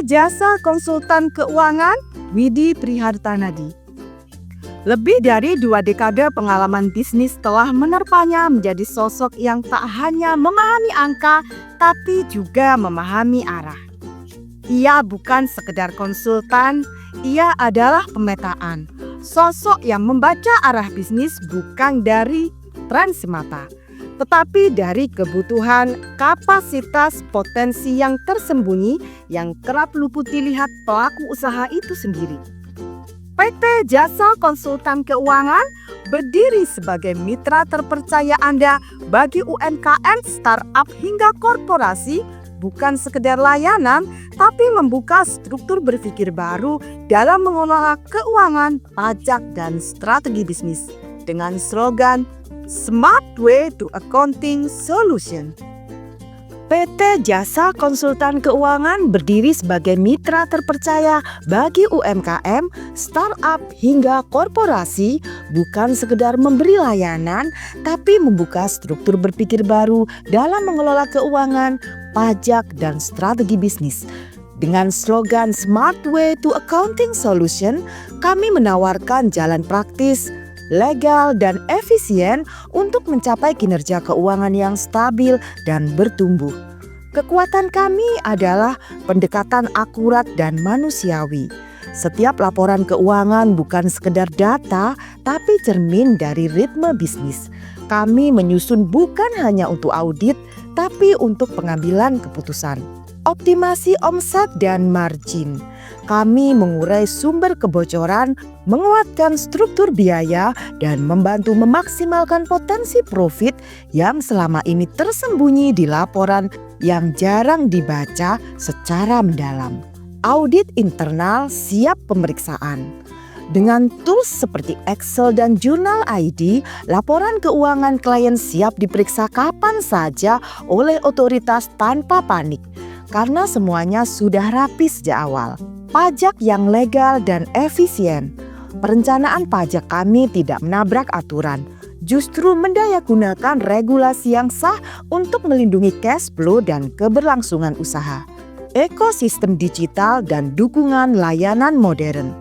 Jasa Konsultan Keuangan, Widi Prihartanadi. Lebih dari 2 dekade pengalaman bisnis telah menerpanya menjadi sosok yang tak hanya memahami angka, tapi juga memahami arah. Ia bukan sekedar konsultan, ia adalah pemetaan. Sosok yang membaca arah bisnis bukan dari tren semata, tetapi dari kebutuhan, kapasitas, potensi yang tersembunyi yang kerap luput dilihat pelaku usaha itu sendiri. PT Jasa Konsultan Keuangan berdiri sebagai mitra terpercaya Anda bagi UMKM, startup hingga korporasi, bukan sekedar layanan, tapi membuka struktur berpikir baru dalam mengelola keuangan, pajak, dan strategi bisnis dengan slogan Smart Way to Accounting Solution. PT Jasa Konsultan Keuangan berdiri sebagai mitra terpercaya bagi UMKM, startup hingga korporasi, bukan sekedar memberi layanan, tapi membuka struktur berpikir baru dalam mengelola keuangan, pajak, dan strategi bisnis. Dengan slogan Smart Way to Accounting Solution, kami menawarkan jalan praktis, legal, dan efisien untuk mencapai kinerja keuangan yang stabil dan bertumbuh. Kekuatan kami adalah pendekatan akurat dan manusiawi. Setiap laporan keuangan bukan sekedar data, tapi cermin dari ritme bisnis. Kami menyusun bukan hanya untuk audit, tapi untuk pengambilan keputusan. Optimasi omset dan margin. Kami mengurai sumber kebocoran, menguatkan struktur biaya, dan membantu memaksimalkan potensi profit yang selama ini tersembunyi di laporan yang jarang dibaca secara mendalam. Audit internal siap pemeriksaan. Dengan tools seperti Excel dan Jurnal ID, laporan keuangan klien siap diperiksa kapan saja oleh otoritas tanpa panik. Karena semuanya sudah rapi sejak awal. Pajak yang legal dan efisien. Perencanaan pajak kami tidak menabrak aturan, justru mendayagunakan regulasi yang sah untuk melindungi cash flow dan keberlangsungan usaha. Ekosistem digital dan dukungan layanan modern.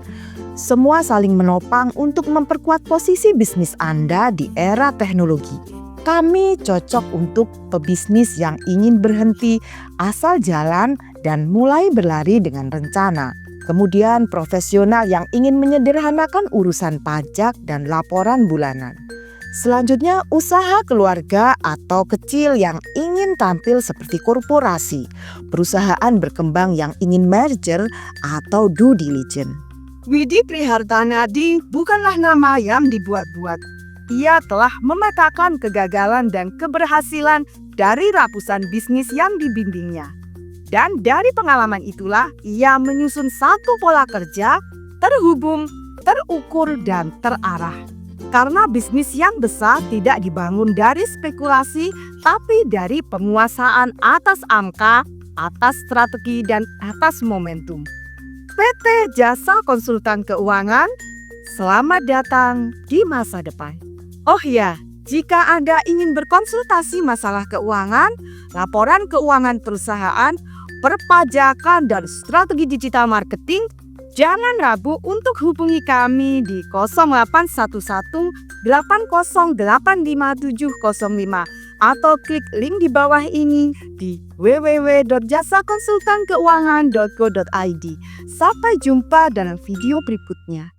Semua saling menopang untuk memperkuat posisi bisnis Anda di era teknologi. Kami cocok untuk pebisnis yang ingin berhenti asal jalan dan mulai berlari dengan rencana. Kemudian profesional yang ingin menyederhanakan urusan pajak dan laporan bulanan. Selanjutnya usaha keluarga atau kecil yang ingin tampil seperti korporasi. Perusahaan berkembang yang ingin merger atau due diligence. Widi Prihartanadi bukanlah nama yang dibuat-buat. Ia telah memetakan kegagalan dan keberhasilan dari ratusan bisnis yang dibimbingnya. Dan dari pengalaman itulah ia menyusun satu pola kerja terhubung, terukur, dan terarah. Karena bisnis yang besar tidak dibangun dari spekulasi, tapi dari penguasaan atas angka, atas strategi, dan atas momentum. PT Jasa Konsultan Keuangan, selamat datang di masa depan. Oh ya, jika Anda ingin berkonsultasi masalah keuangan, laporan keuangan perusahaan, perpajakan, dan strategi digital marketing, jangan ragu untuk hubungi kami di 0811 8085 705 atau klik link di bawah ini di www.jasakonsultankeuangan.co.id. Sampai jumpa dalam video berikutnya.